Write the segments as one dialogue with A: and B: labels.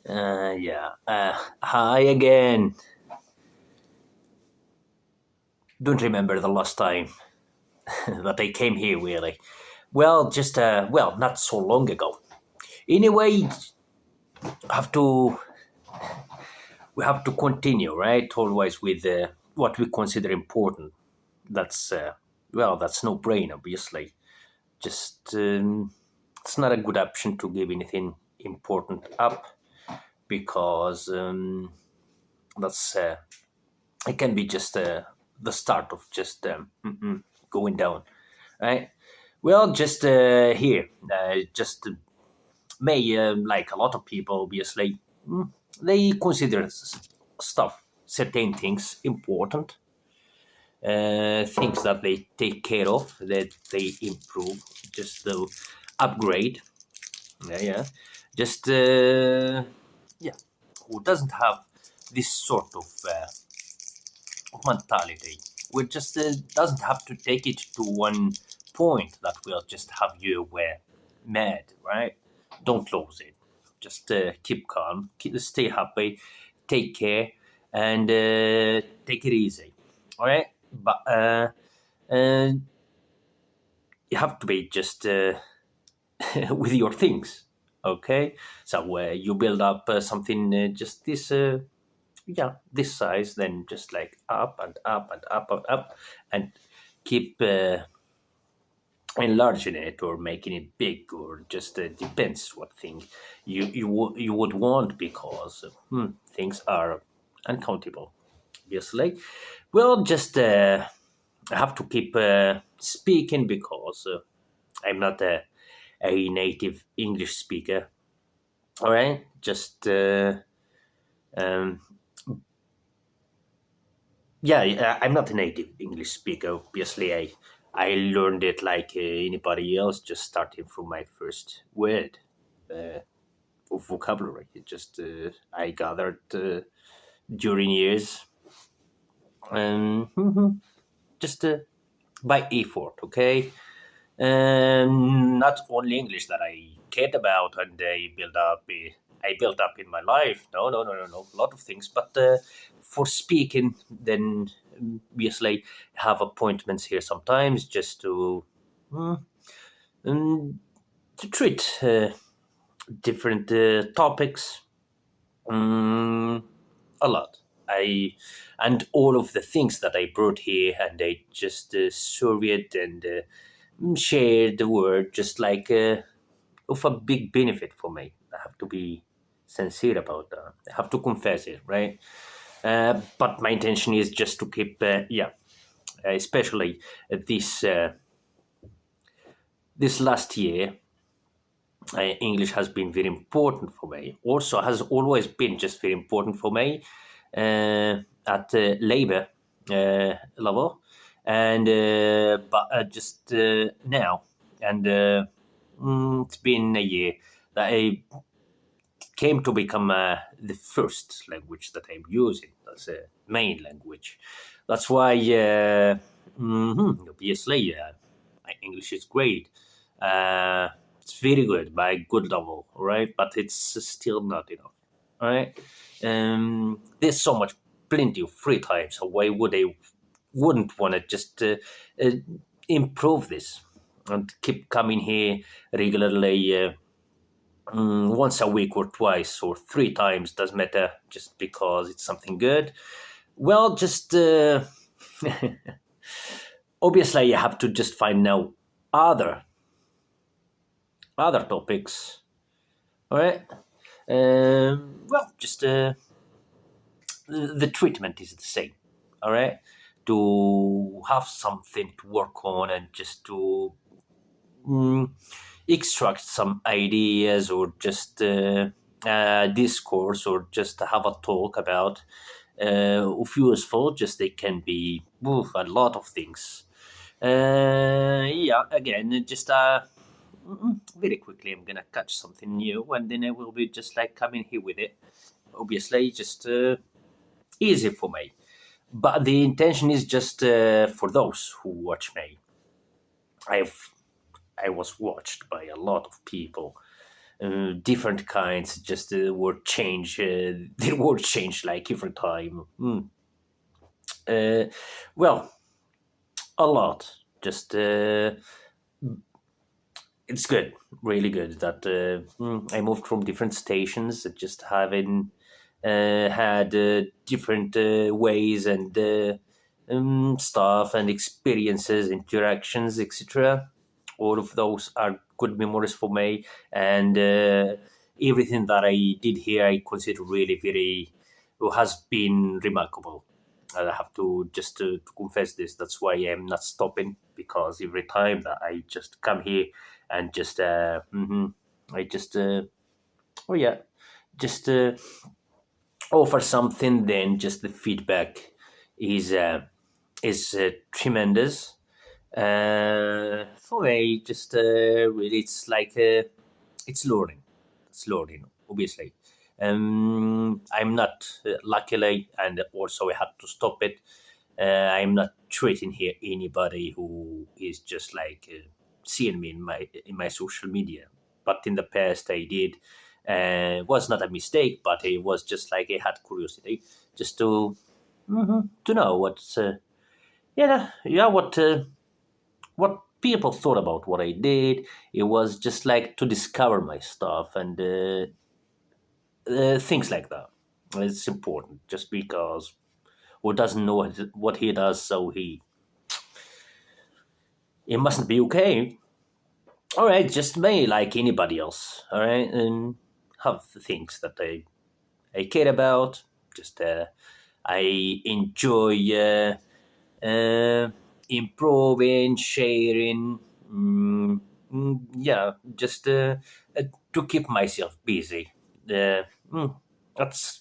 A: Yeah. Hi again. Don't remember the last time that I came here, really. Well, just not so long ago. Anyway, have to we have to continue, right? Always with what we consider important. That's that's no brain, obviously. Just it's not a good option to give anything important up because that's it can be just the start of just going down, right? Well, just here, just may like a lot of people, obviously, they consider stuff, certain things important, things that they take care of, that they improve, just to upgrade. Yeah, yeah. Just yeah, who doesn't have this sort of mentality. We just doesn't have to take it to one point that will just have you mad, right? Don't lose it. Just keep calm, stay happy, take care, and take it easy. All right, but uh, you have to be just with your things. Okay, so you build up something just this this size, then just like up and up and up and up, and keep enlarging it or making it big, or just depends what thing you would want, because things are uncountable, obviously. Well, just I have to keep speaking because I'm not a native English speaker. All right, just um, I'm not a native English speaker. Obviously, I learned it like anybody else, just starting from my first word uh, of vocabulary. It just I gathered during years, just by effort. Okay, not only English that I cared about and I built up in my life. No, no, no, no, no. A lot of things, but for speaking, then obviously have appointments here sometimes just mm, um, to treat different topics. Um, a lot. I and all of the things that I brought here, and I just serve it and share the word, just like of a big benefit for me. I have to be sincere about that. I have to confess it, right? But my intention is just to keep, especially this last year. English has been very important for me. Also, has always been just very important for me at labor level, and but just now, and it's been a year that I came to become the first language that I'm using as a main language. That's why, obviously, my English is great. It's very good by good level, all right? But it's still not enough, all right? There's so much, plenty of free time. So why would I wouldn't want to just uh, improve this and keep coming here regularly? Once a week or twice or three times, doesn't matter, just because it's something good. Well, just obviously you have to just find now other topics. All right. Well, just the treatment is the same. All right. To have something to work on and just to mm, extract some ideas, or just discourse, or just have a talk about of useful, just they can be a lot of things. Yeah, again, just very quickly I'm gonna catch something new, and then I will be just like coming here with it, obviously, just easy for me, but the intention is just for those who watch me. I've I was watched by a lot of people, different kinds. Just the word change. The word change like every time. Uh, well, a lot. Just it's good, really good that I moved from different stations, just having had different ways and stuff and experiences, interactions, etc. All of those are good memories for me, and everything that I did here, I consider really very has been remarkable. I have to just to confess this. That's why I'm not stopping, because every time that I just come here and just I just oh yeah, just offer something, then just the feedback is tremendous. For me, just really, it's like it's learning. It's learning, obviously. I'm not luckily, and also I had to stop it. I'm not treating here anybody who is just like seeing me in my social media. But in the past, I did. Was not a mistake, but it was just like I had curiosity, just to know what's yeah what people thought about what I did. It was just like to discover my stuff and things like that. It's important, just because who doesn't know what he does, so he mustn't be okay. All right, just me, like anybody else. All right, and have the things that I care about. Just I enjoy improving, sharing. Yeah, just to keep myself busy. Uh, mm, that's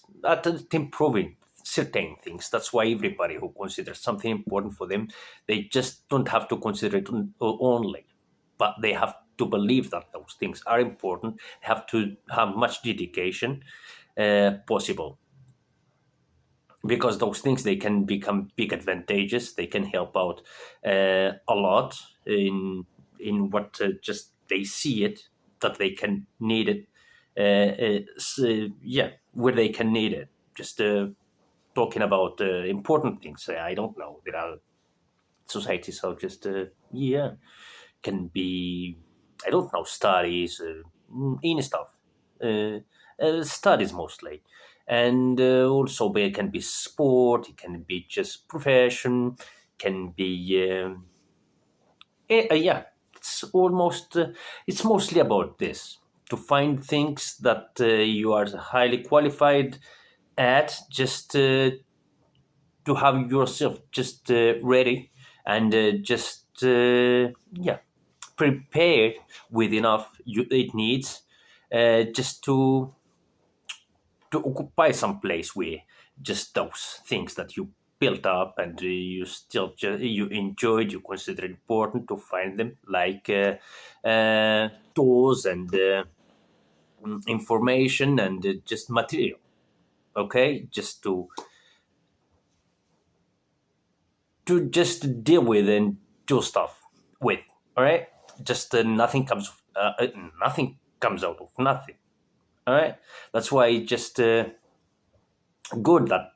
A: improving certain things. That's why everybody who considers something important for them, they just don't have to consider it only, but they have to believe that those things are important. Have to have much dedication possible, because those things, they can become big advantages. They can help out a lot in what just they see it, that they can need it. Yeah, where they can need it. Just talking about important things. I don't know. There are societies are just yeah, can be, I don't know, studies, any stuff, uh, studies mostly, and also it can be sport, it can be just profession, can be yeah. It's almost it's mostly about this, to find things that you are highly qualified at, just to have yourself just ready and just yeah, prepared with enough it needs just to occupy some place where just those things that you built up and you still you enjoyed, you consider important to find them, like tools and information and just material. Okay, just to just deal with and do stuff with. All right, just nothing comes out of nothing. All right, that's why just good that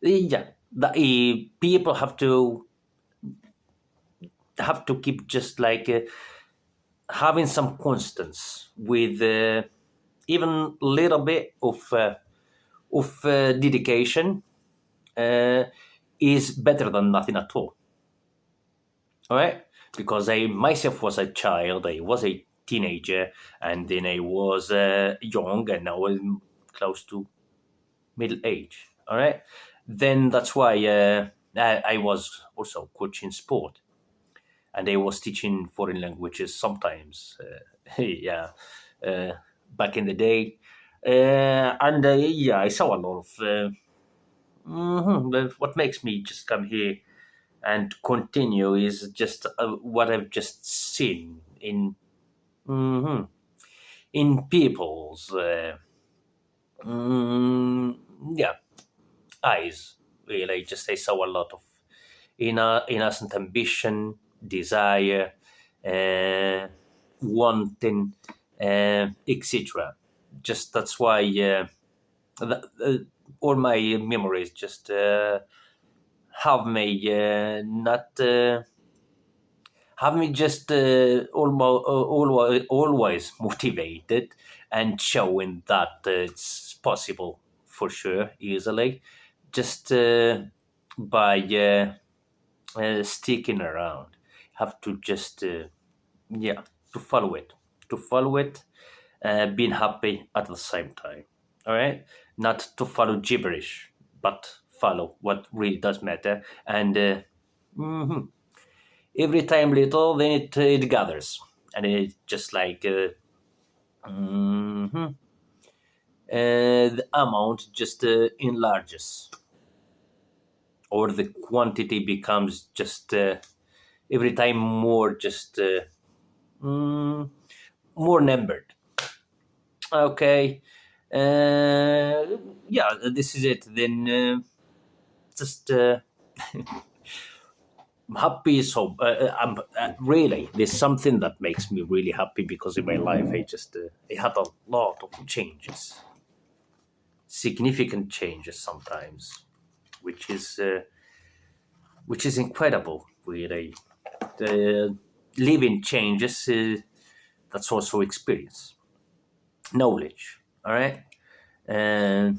A: yeah, that people have to keep just like having some constants with even little bit of dedication uh, is better than nothing at all. All right, because I myself was a child, I was a teenager, and then I was young, and now I'm close to middle age. All right, then that's why I was also coaching sport, and I was teaching foreign languages sometimes. Yeah, uh, back in the day, and yeah, I saw a lot of. What makes me just come here and continue is just what I've just seen mhm, in people's mm, yeah, eyes. Really, just I saw a lot of innocent ambition, desire, uh, wanting. etc. Just that's why all my memories just have me not have me just always motivated and showing that it's possible for sure easily, just by sticking around. Have to just yeah, to follow it, to follow it, being happy at the same time. All right, not to follow gibberish, but follow what really does matter. And mhm, every time little, then it gathers, and it just like mhm, the amount just enlarges, or the quantity becomes just every time more, just mm, more numbered. Okay. Yeah, this is it. Then just I'm happy. So I'm really, there's something that makes me really happy because in my life I had a lot of changes, significant changes sometimes, which is uh, which is incredible. Really, living changes. That's also experience, knowledge. All right, and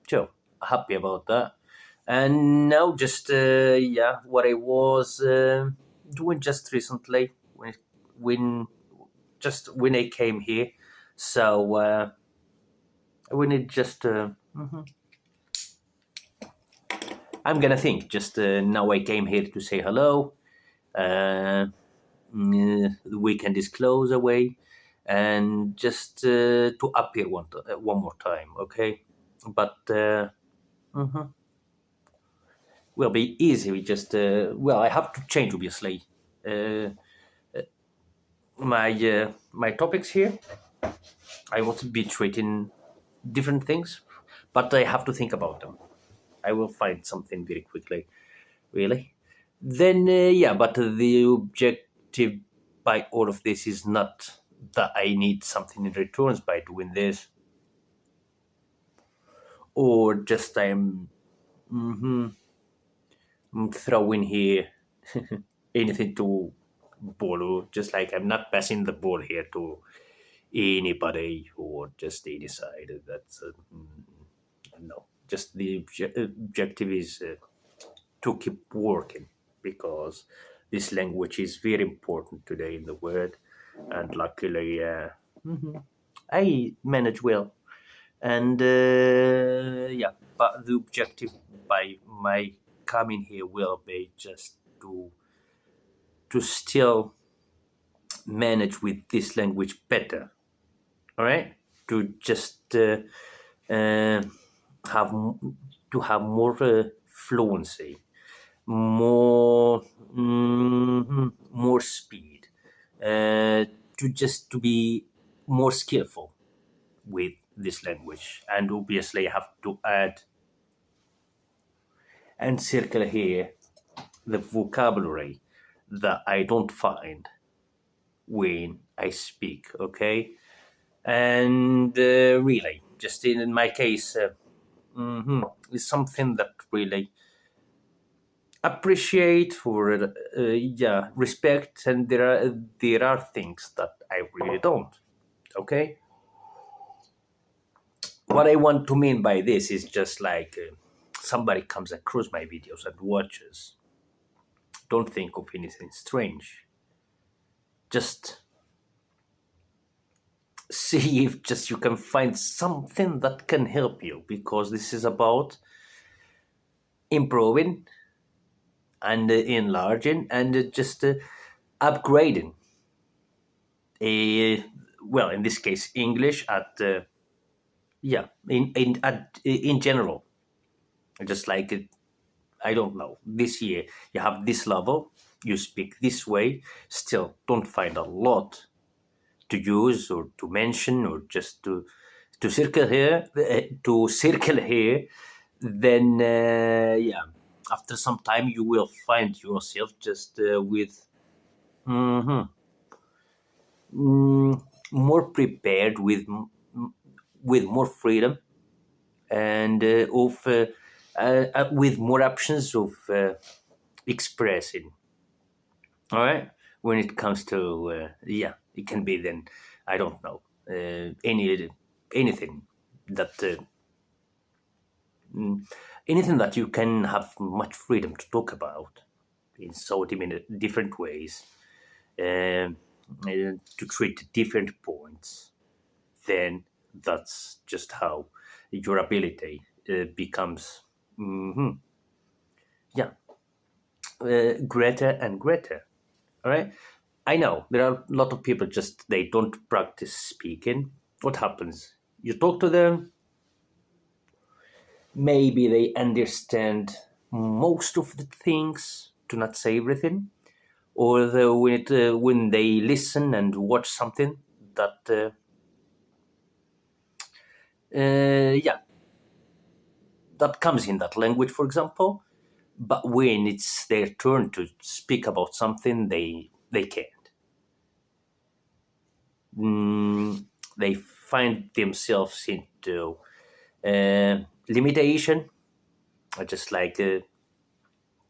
A: so happy about that. And now, just yeah, what I was doing just recently when just when I came here. So when it just I'm gonna think. Just now, I came here to say hello. Uh, the weekend is close away, and just to appear one more time. Okay, but will be easy. We just well, I have to change obviously uh, my topics here. I want to be treating different things, but I have to think about them. I will find something very quickly, really. Then yeah, but the objective by all of this is not that I need something in returns by doing this, or just I'm throwing here anything to ball. Just like I'm not passing the ball here to anybody or just any side. That's no. Just the objective is to keep working because this language is very important today in the world, and luckily I manage well. And yeah, but the objective by my coming here will be just to still manage with this language better. All right, to just uh, have to have more fluency, more more speed, to just to be more skillful with this language. And obviously I have to add and circle here the vocabulary that I don't find when I speak. Okay, and really, just in my case, is something that really appreciate for yeah, respect, and there are things that I really don't. Okay, what I want to mean by this is just like somebody comes across my videos and watches, don't think of anything strange, just see if just you can find something that can help you, because this is about improving and enlarging and just upgrading a, well, in this case English at yeah, in general, just like I don't know, this year you have this level, you speak this way, still don't find a lot to use or to mention or just to circle here, then yeah, after some time you will find yourself just with mhm, more prepared with more freedom and with more options of expressing. All right, when it comes to it can be then, I don't know, anything that mm, anything that you can have much freedom to talk about in so many different ways, to treat different points, then that's just how your ability becomes, mhm, yeah, greater and greater. All right. I know there are a lot of people just they don't practice speaking. What happens? You talk to them, maybe they understand most of the things, to not say everything, or when they listen and watch something that yeah, that comes in that language, for example. But when it's their turn to speak about something, they can't. Mm, they find themselves into limitation. Just like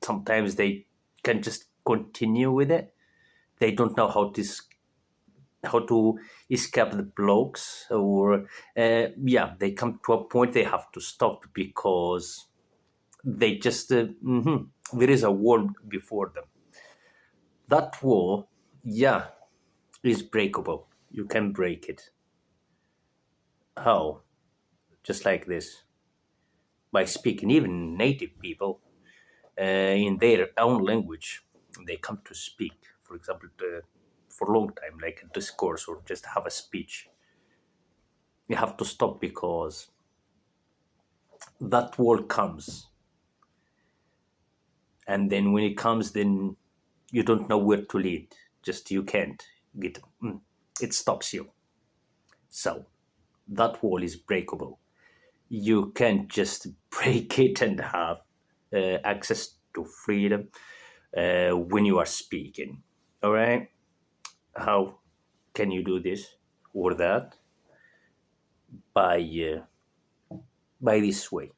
A: sometimes they can just continue with it. They don't know how to escape the blocks, or yeah, they come to a point they have to stop because they just there is a wall before them. That wall, yeah, is breakable. You can break it. How? Just like this, by speaking. Even native people in their own language, they come to speak. For example, for a long time, like a discourse or just have a speech. You have to stop because that wall comes, and then when it comes, then you don't know where to lead. Just you can't get. It stops you. So that wall is breakable. You can't just break it and have access to freedom when you are speaking. All right? How can you do this or that? By this way.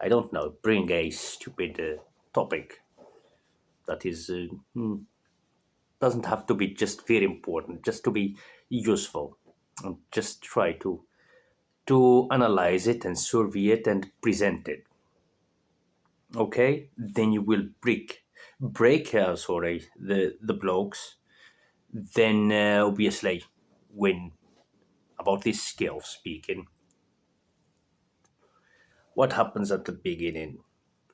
A: I don't know. Bring a stupid topic that is doesn't have to be just very important, just to be useful, and just try to analyze it and survey it and present it. Okay, then you will break sorry, the blocks. Then obviously, when about this skill of speaking, what happens at the beginning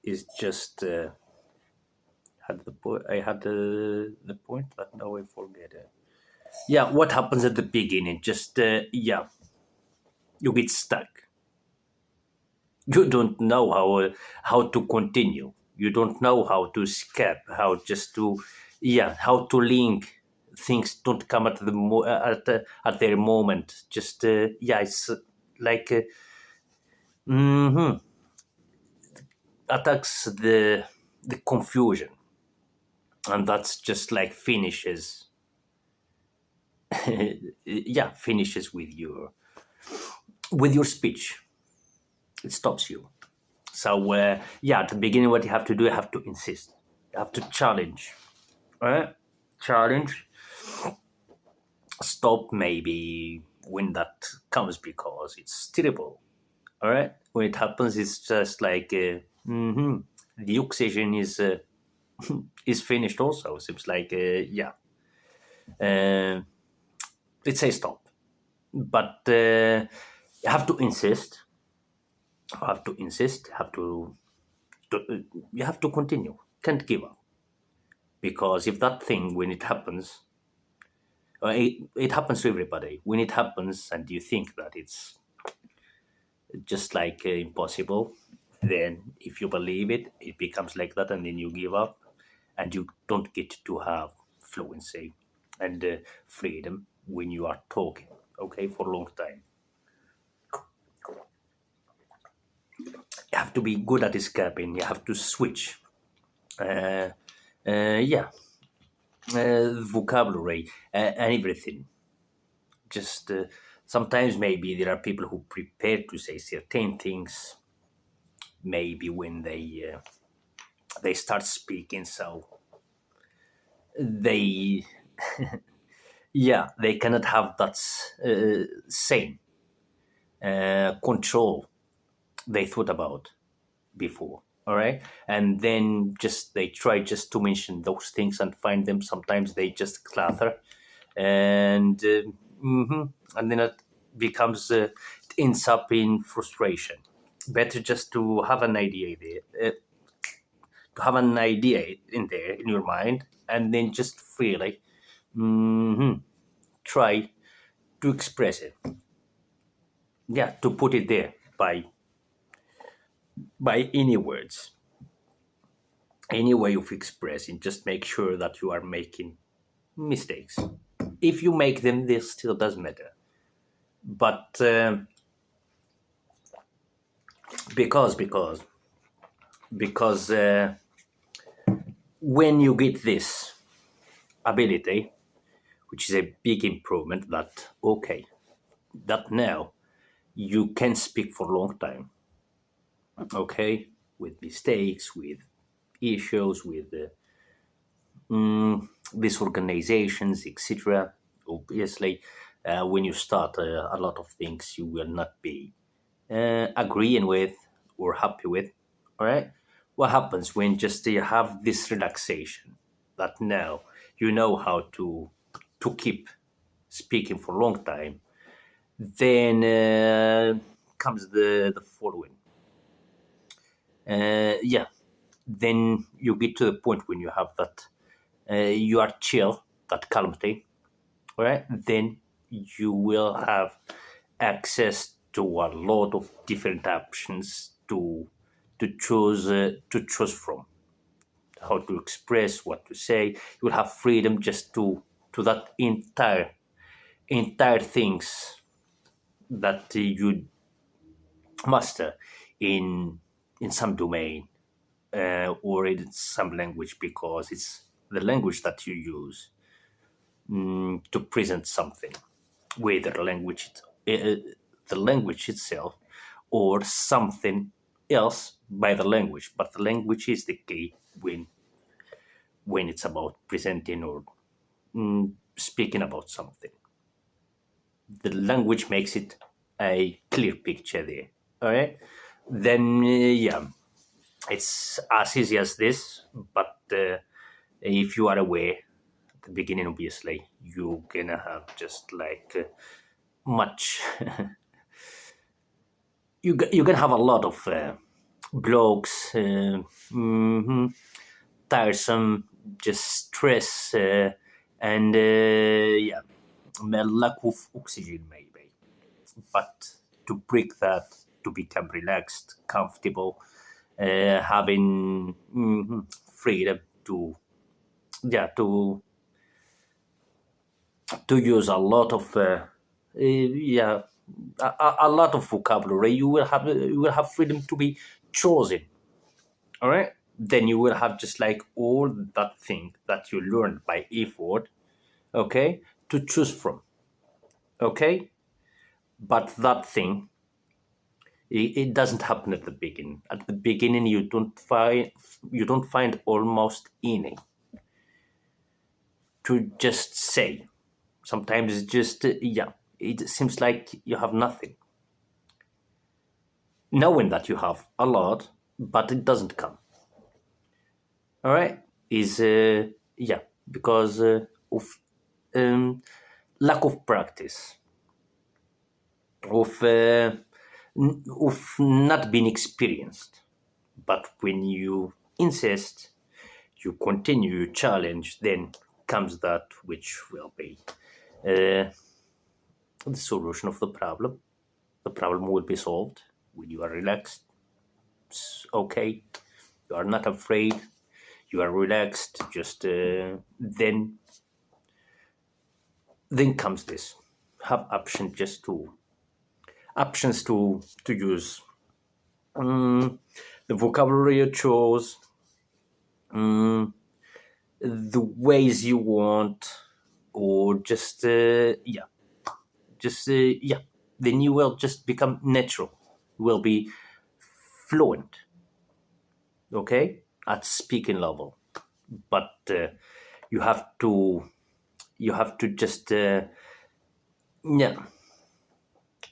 A: is just had the I had the point, but now I forget it. Yeah, what happens at the beginning? Just yeah, you get stuck. You don't know how to continue. You don't know how to escape. How just to yeah, how to link. Things don't come at at their moment. Just yeah, it's like mhm, attacks the confusion, and that's just like finishes yeah, finishes with your speech. It stops you. So yeah, at the beginning, what you have to do, you have to insist. You have to challenge. Right? Challenge. Stop maybe when that comes because it's terrible. All right. When it happens, it's just like the oxygen is finished. Also, seems like yeah. Uh, it says stop, but you have to insist. Have to insist. You have to continue. Can't give up because if that thing when it happens, it happens to everybody. When it happens, and you think that it's just like impossible, then if you believe it, it becomes like that, and then you give up, and you don't get to have fluency and freedom when you are talking. Okay, for a long time, you have to be good at escaping. You have to switch. Uh, yeah, vocabulary and everything. Just sometimes maybe there are people who prepare to say certain things maybe when they start speaking, so they yeah, they cannot have that same control they thought about before. All right, and then just they try just to mention those things and find them, sometimes they just clatter, and mhm, and then it becomes it ends up in frustration. Better just to have an idea there, to have an idea in there in your mind, and then just freely try to express it. Yeah, to put it there by any words, any way of expressing. Just make sure that you are making mistakes. If you make them, this still does matter. But because when you get this ability, which is a big improvement, that okay, that now you can speak for a long time, okay, with mistakes, with issues, with disorganizations, etc. Obviously, when you start a lot of things, you will not be agreeing with or happy with. All right, what happens when just you have this relaxation that now you know how to keep speaking for a long time? Then comes the following. Yeah, then you get to the point when you have that you are chill, that calmity, all right? Then you will have access to a lot of different options to choose from, how to express, what to say. You will have freedom just to that entire things that you master in some domain, or in some language, because it's the language that you use to present something, whether the language itself or something else by the language. But the language is the key when it's about presenting or speaking about something. The language makes it a clear picture there. All right, then yeah, it's as easy as this. But if you are aware at the beginning, obviously you're gonna have just like much you're gonna have a lot of blogs, tiresome, just stress, and yeah, a lack of oxygen maybe. But to break that, to become relaxed, comfortable, having freedom to yeah to use a lot of yeah a lot of vocabulary. You will have freedom to be chosen. All right, then you will have just like all that thing that you learned by effort, okay, to choose from. Okay, but that thing, it doesn't happen at the beginning. At the beginning you don't find almost any to just say. Sometimes it's just yeah, it seems like you have nothing, knowing that you have a lot, but it doesn't come. All right, is yeah, because of um, lack of practice, of not being experienced. But when you insist, you continue, you challenge, then comes that which will be uh, the solution of the problem. The problem will be solved when you are relaxed. Okay, you are not afraid. You are relaxed. Just then comes this. Have options to use. The vocabulary you chose, the ways you want, or just yeah, just yeah, then you will just become natural, will be fluent, okay, at speaking level. But you have to just yeah,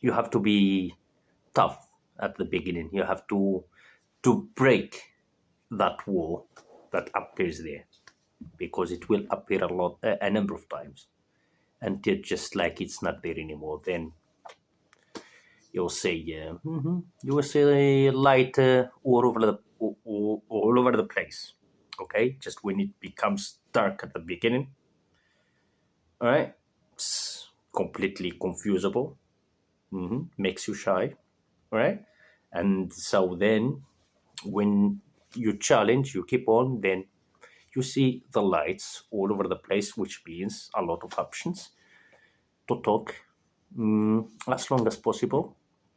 A: you have to be tough at the beginning. You have to break that wall that appears there, because it will appear a number of times until just like it's not there anymore. Then you'll see, you will see light all over the place. Okay, just when it becomes dark at the beginning, all right, it's completely confusable. Makes you shy, all right, and so then when you challenge, you keep on, then you see the lights all over the place, which means a lot of options to talk as long as possible,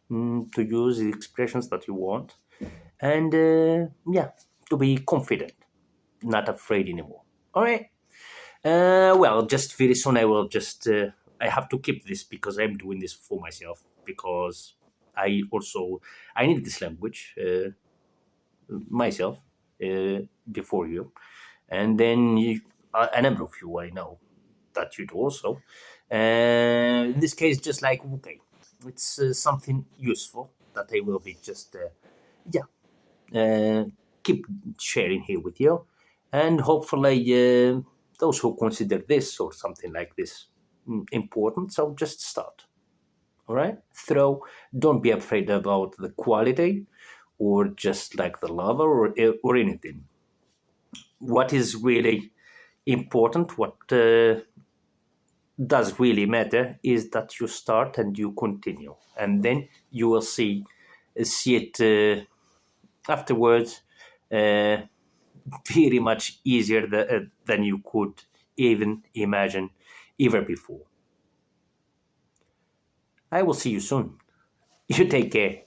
A: to use the expressions that you want, and yeah, to be confident, not afraid anymore. All right. Well, just very soon I will just I have to keep this because I'm doing this for myself, because I need this language myself before you, and then a number of you I know that you do also. In this case, just like, okay, it's something useful that I will be just yeah, keep sharing here with you, and hopefully those who consider this or something like this important, so just start. All right, don't be afraid about the quality or just like the lover or anything. What is really important, what does really matter, is that you start and you continue, and then you will see it afterwards uh, very much easier than you could even imagine ever before. I will see you soon. You take care.